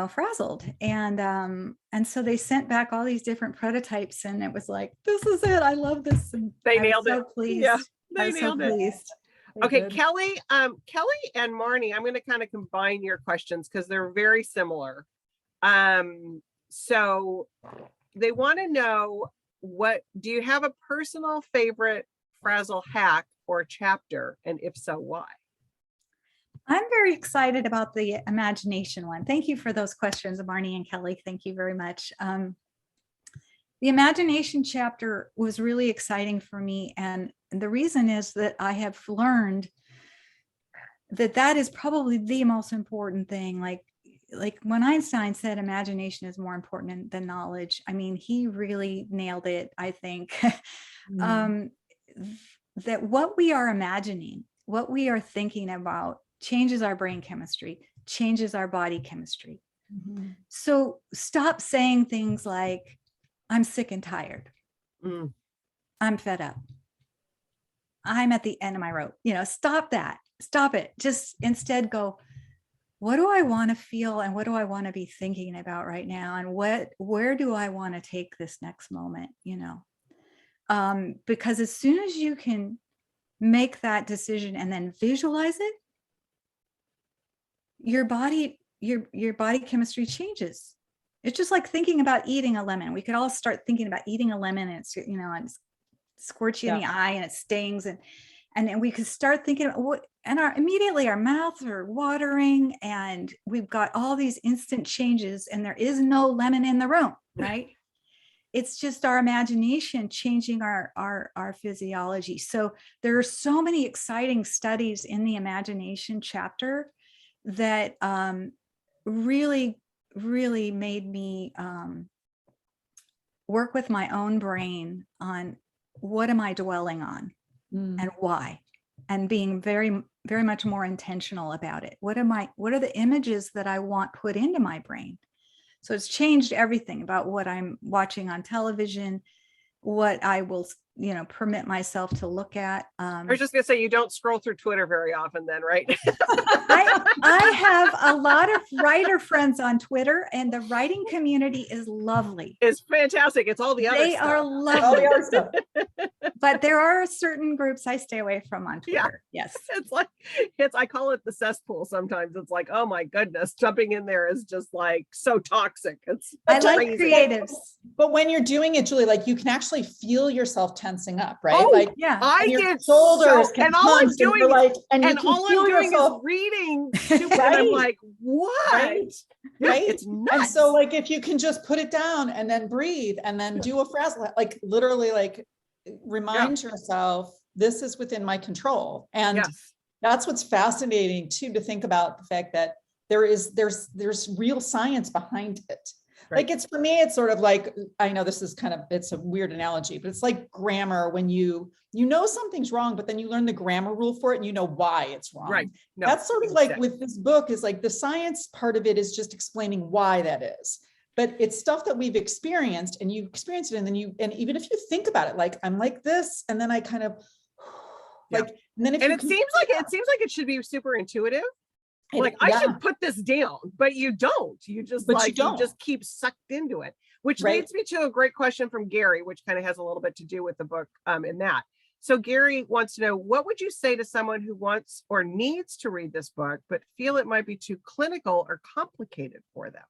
frazzled. And so they sent back all these different prototypes, and it was like, this is it. I love this. And they nailed it. Pleased. Yeah, they nailed it. Okay, Kelly and Marnie, I'm going to kind of combine your questions because they're very similar. So they want to know, do you have a personal favorite frazzle hack or chapter? And if so, why? I'm very excited about the imagination one. Thank you for those questions, Marnie and Kelly. Thank you very much. The imagination chapter was really exciting for me. And the reason is that I have learned that is probably the most important thing. Like when Einstein said imagination is more important than knowledge, I mean, he really nailed it, I think. That what we are imagining, what we are thinking about, changes our brain chemistry, changes our body chemistry. So stop saying things like, I'm sick and tired. I'm fed up. I'm at the end of my rope. Stop that. Stop it. Just instead go, what do I want to feel and what do I want to be thinking about right now? And where do I want to take this next moment? Because as soon as you can make that decision and then visualize it, your body chemistry changes. It's just like thinking about eating a lemon. We could all start thinking about eating a lemon, and it's, and it squirts you in the eye and it stings, and then we could start thinking about what, and immediately our mouths are watering and we've got all these instant changes and there is no lemon in the room, right? it's just our imagination changing our physiology. So there are so many exciting studies in the imagination chapter that really, really made me work with my own brain on what am I dwelling on and why, and being very, very much more intentional about it. What are the images that I want put into my brain? So it's changed everything about what I'm watching on television, what I will, permit myself to look at. I was just gonna say, you don't scroll through Twitter very often then, right? I have a lot of writer friends on Twitter, and the writing community is lovely. It's fantastic. It's all the other They stuff. are All lovely, the other stuff. but there are certain groups I stay away from on Twitter. Yes. It's like, I call it the cesspool sometimes. It's like, oh my goodness, jumping in there is just like so toxic. I like crazy. creatives. But when you're doing it, Julie, like you can actually feel yourself tensing up, right? Oh, like Yeah. I and your get shoulders so, can and all I'm punch, and doing you're is, like, and you and can all I'm feel doing yourself, is reading stupid. And I'm Right. like, what? right? Yeah, Right? it's nuts. And so like if you can just put it down and then breathe and then do a frazzle, like literally like remind yourself, this is within my control. And Yes. that's what's fascinating too, to think about the fact that there's real science behind it. Right. Like for me, it's sort of like, I know this is it's a weird analogy, but it's like grammar when you know something's wrong, but then you learn the grammar rule for it and you know why it's wrong. Right. No, That's sort of like exactly. with this book is like the science part of it is just explaining why that is. But it's stuff that we've experienced and you experience it. And then and even if you think about it, like I'm like this, and then I kind of like, and then if And you it seems like it should be super intuitive. Like I should put this down, but you don't. You just you just keep sucked into it, which leads me to a great question from Gary, which kind of has a little bit to do with the book in that. So Gary wants to know, what would you say to someone who wants or needs to read this book, but feel it might be too clinical or complicated for them?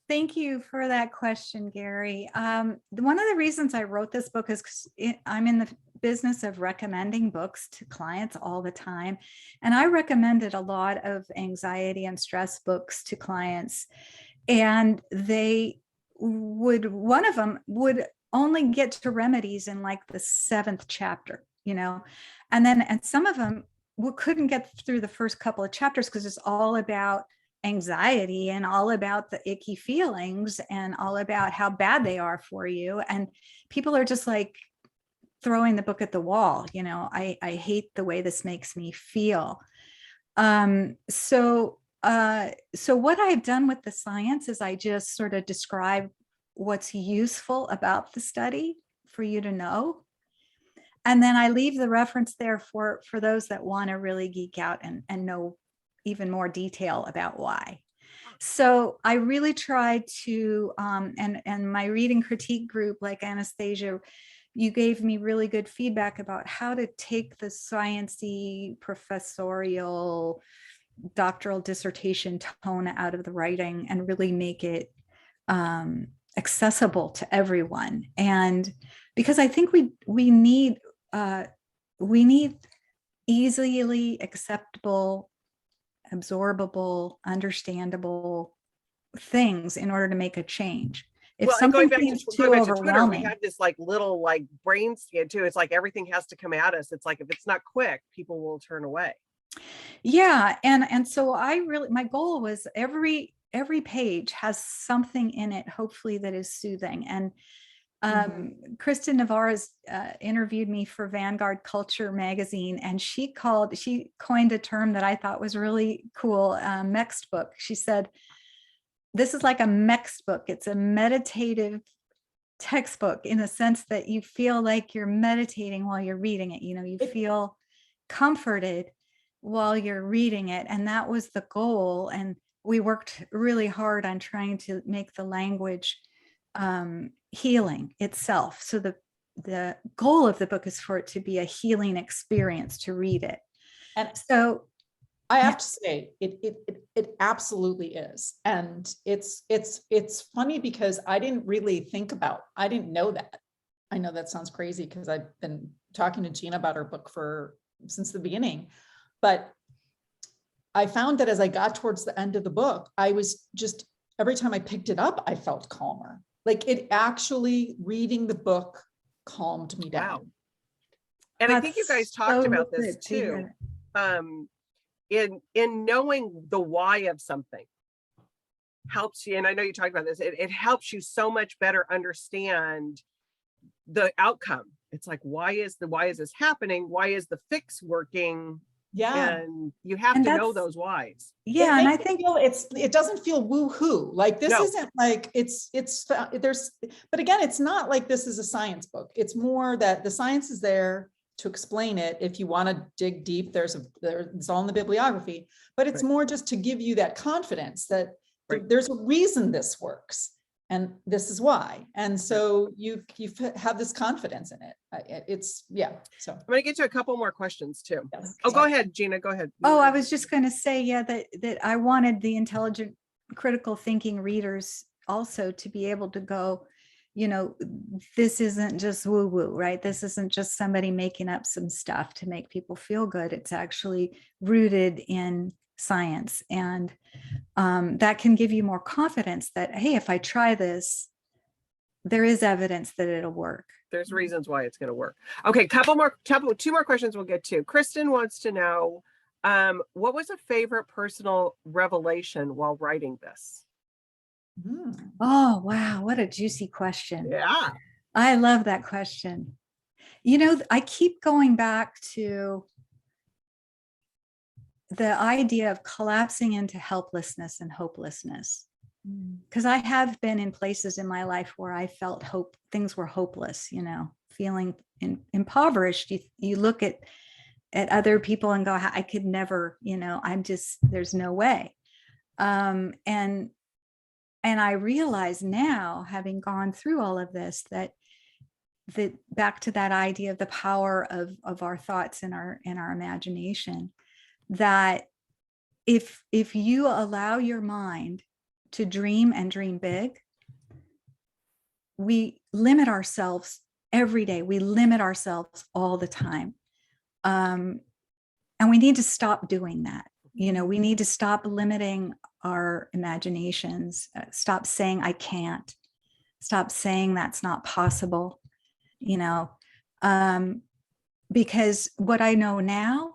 Thank you for that question, Gary. One of the reasons I wrote this book is because I'm in the business of recommending books to clients all the time. And I recommended a lot of anxiety and stress books to clients. And one of them would only get to remedies in like the 7th chapter, and some of them couldn't get through the first couple of chapters because it's all about anxiety and all about the icky feelings and all about how bad they are for you. And people are just like throwing the book at the wall. I hate the way this makes me feel. So what I've done with the science is I just sort of describe what's useful about the study for you to know. And then I leave the reference there for those that want to really geek out and know even more detail about why. So I really tried to, and my reading critique group, like Anastasia, you gave me really good feedback about how to take the sciencey, professorial, doctoral dissertation tone out of the writing and really make it accessible to everyone. And because I think we need easily acceptable, absorbable, understandable things in order to make a change. If something seems too overwhelming, we had this like little like brain scan too. It's like everything has to come at us. It's like if it's not quick, people will turn away. Yeah, and so my goal was every page has something in it, hopefully that is soothing. And Kristen Navarro's interviewed me for Vanguard Culture magazine, and she coined a term that I thought was really cool, mexed book. She said, this is like a mexed book. It's a meditative textbook in the sense that you feel like you're meditating while you're reading it. You feel comforted while you're reading it. And that was the goal. And we worked really hard on trying to make the language healing itself. So the goal of the book is for it to be a healing experience to read it. And so I have to say it absolutely is. And it's funny because I didn't know that. I know that sounds crazy because I've been talking to Gina about her book since the beginning, but I found that as I got towards the end of the book, I was just, every time I picked it up, I felt calmer. Like it actually, reading the book calmed me down. Wow. And I think you guys talked about this too. In knowing the why of something helps you. And I know you talked about this. It helps you so much better understand the outcome. It's like, why is this happening? Why is the fix working? Yeah. And you have to know those whys. Yeah. And I think it doesn't feel woo-hoo. Like this isn't like there's, but again, it's not like this is a science book. It's more that the science is there to explain it. If you want to dig deep, it's all in the bibliography, but it's more just to give you that confidence that there's a reason this works. And this is why. And so you have this confidence in it. So I'm going to get to a couple more questions too. Yes. Oh, go ahead, Gina, go ahead. Oh, I was just going to say, that I wanted the intelligent, critical thinking readers also to be able to go, this isn't just woo woo, right? This isn't just somebody making up some stuff to make people feel good. It's actually rooted in science. And that can give you more confidence that, hey, if I try this, there is evidence that it'll work. There's reasons why it's going to work. Okay, two more questions we'll get to. Kristen wants to know, what was a favorite personal revelation while writing this? Oh, wow. What a juicy question. Yeah. I love that question. I keep going back to the idea of collapsing into helplessness and hopelessness. Because I have been in places in my life where I felt things were hopeless, feeling impoverished. You look at other people and go, I could never, there's no way. And I realize now, having gone through all of this, that back to that idea of the power of our thoughts and our imagination, that if you allow your mind to dream and dream big, we limit ourselves every day. We limit ourselves all the time. And we need to stop doing that. We need to stop limiting our imaginations, stop saying I can't, stop saying that's not possible, because what I know now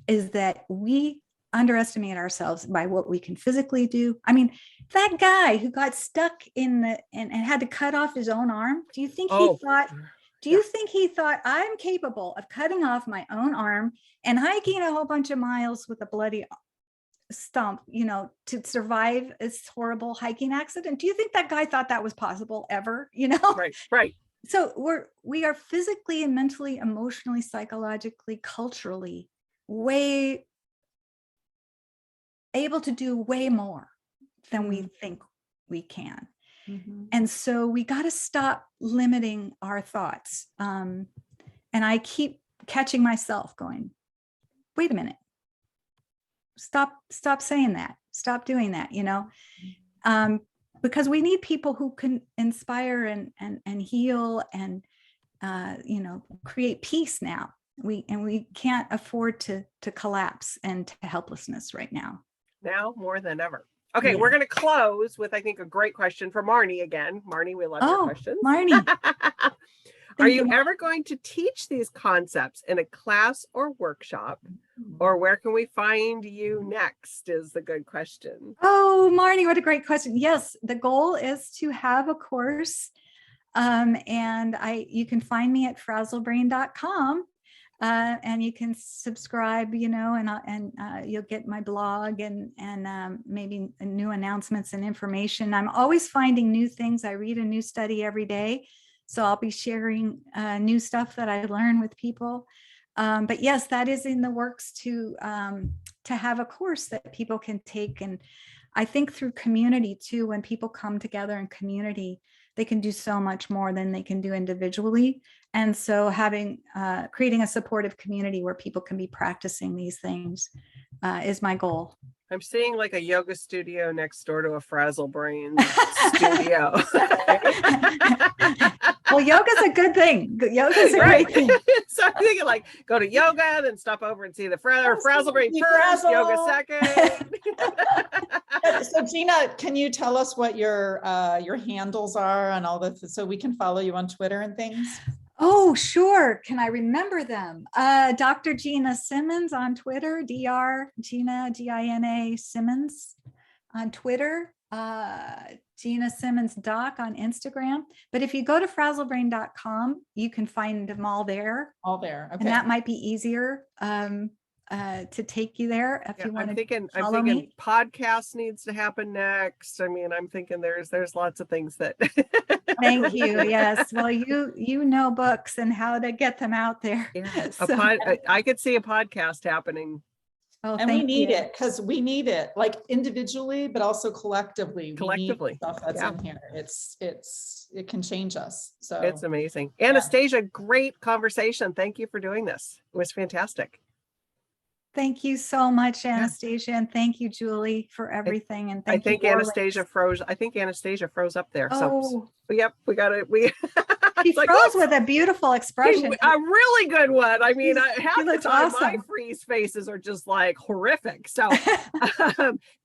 is that we underestimate ourselves by what we can physically do. I mean, that guy who got stuck and had to cut off his own arm, do you think he thought I'm capable of cutting off my own arm and hiking a whole bunch of miles with a bloody stump, to survive this horrible hiking accident? Do you think that guy thought that was possible ever? Right. So we are physically and mentally, emotionally, psychologically, culturally way able to do way more than we think we can. And so we got to stop limiting our thoughts. And I keep catching myself going, wait a minute, stop saying that, stop doing that, because we need people who can inspire and heal and create peace now. We can't afford to collapse into helplessness right now. Now more than ever. Okay, we're going to close with, I think, a great question for Marnie again. Marnie, we love your questions. Marnie. Are you ever going to teach these concepts in a class or workshop? Or where can we find you next is the good question. Oh, Marnie, what a great question. Yes, the goal is to have a course. And you can find me at frazzlebrain.com. And you can subscribe, and you'll get my blog and maybe new announcements and information. I'm always finding new things. I read a new study every day. So I'll be sharing new stuff that I learn with people. But yes, that is in the works to have a course that people can take. And I think through community too, when people come together in community, they can do so much more than they can do individually. And so creating a supportive community where people can be practicing these things is my goal. I'm seeing like a yoga studio next door to a FRAZZLEBRAIN studio. Well, yoga's a good thing. Yoga's a Right. great thing. So I'm thinking like go to yoga, then stop over and see the FRAZZLEBRAIN Be first, yoga frazzled. second. So Gina, can you tell us what your handles are and all that, so we can follow you on Twitter and things? Oh, sure. Can I remember them? Dr. Gina Simmons on Twitter, Dr. Gina, Gina Simmons on Twitter, Gina Simmons Doc on Instagram. But if you go to frazzlebrain.com, you can find them all there. All there. Okay. And that might be easier to take you there if Yeah, you want I'm to thinking follow me. podcast needs to happen next. I mean, I'm thinking there's lots of things that Thank you. Yes. Well, you know books and how to get them out there. Yeah, So- I could see a podcast happening oh, And we thank need you. it, because we need it, like individually, but also collectively. We need collectively. stuff that's Yeah. in here. It can change us. So It's amazing. Anastasia, great conversation. Thank you for doing this. It was fantastic. Thank you so much, Anastasia, and thank you, Julie, for everything. And thank you, Anastasia Warwick. froze. I think Anastasia froze up there. So Oh, yep, we got it. We she it's like, froze whoops. with a beautiful expression. A really good one. I mean, half the looks time my awesome. freeze faces are just like horrific. So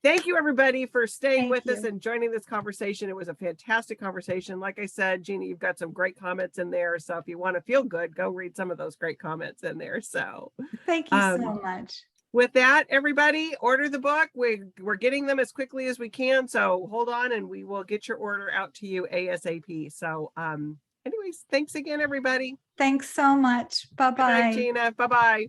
thank you everybody for staying Thank with us you. and joining this conversation. It was a fantastic conversation. Like I said, Gina, you've got some great comments in there. So if you want to feel good, go read some of those great comments in there. So Thank you so much. with that, everybody, order the book. We're getting them as quickly as we can. So hold on and we will get your order out to you ASAP. So anyways, thanks again, everybody. Thanks so much. Good night, Bye-bye. Gina. Bye-bye.